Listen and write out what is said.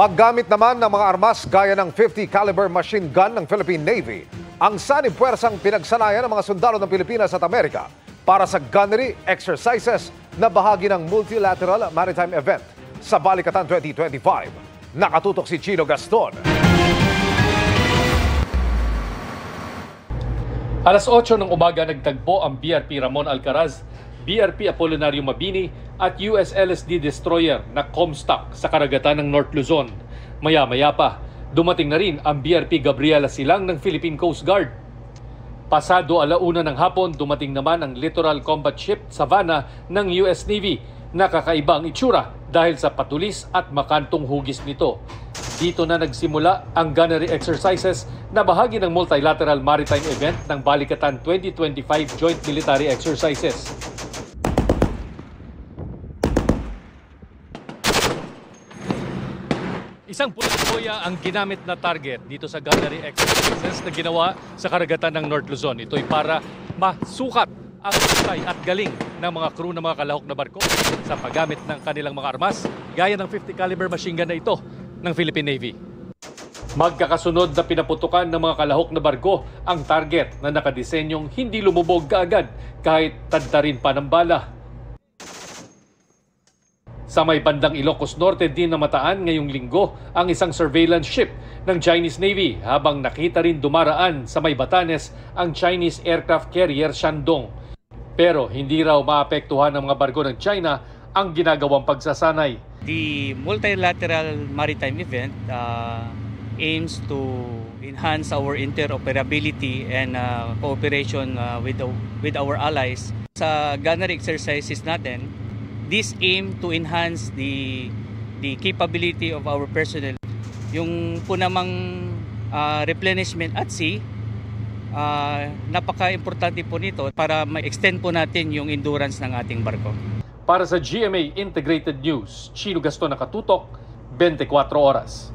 Paggamit naman ng mga armas gaya ng 50 caliber machine gun ng Philippine Navy, ang sanib puwersang pinagsanayan ng mga sundalo ng Pilipinas at Amerika para sa gunnery exercises na bahagi ng multilateral maritime event sa Balikatan 2025. Nakatutok si Chino Gaston. Alas 8 ng umaga nagtagpo ang BRP Ramon Alcaraz, BRP Apolinario Mabini at USLSD Destroyer na Comstock sa karagatan ng North Luzon. Maya-maya pa, dumating na rin ang BRP Gabriela Silang ng Philippine Coast Guard. Pasado alauna ng hapon, dumating naman ang Littoral Combat Ship Savannah ng US Navy na kakaiba ang itsura dahil sa patulis at makantong hugis nito. Dito na nagsimula ang gunnery exercises na bahagi ng multilateral maritime event ng Balikatan 2025 Joint Military Exercises. Isang pulang boya ang ginamit na target dito sa gunnery exercises na ginawa sa karagatan ng North Luzon. Ito ay para masukat ang husay at galing ng mga crew ng mga kalahok na barko sa paggamit ng kanilang mga armas gaya ng 50 caliber machine gun na ito ng Philippine Navy. Magkakasunod na pinaputukan ng mga kalahok na barko ang target na nakadisenyong hindi lumubog kaagad kahit tadtarin pa ng bala. Sa may bandang Ilocos Norte din namataan ngayong linggo ang isang surveillance ship ng Chinese Navy habang nakita rin dumaraan sa may Batanes ang Chinese aircraft carrier Shandong. Pero hindi raw maapektuhan ng mga barko ng China ang ginagawang pagsasanay. The multilateral maritime event aims to enhance our interoperability and cooperation with our allies. Sa gunnery exercises natin, this aim to enhance the capability of our personnel. Yung po namang replenishment at sea, napaka-importante po nito para ma-extend po natin yung endurance ng ating barko. Para sa GMA Integrated News, Chino Gaston, nakatutok, 24 oras.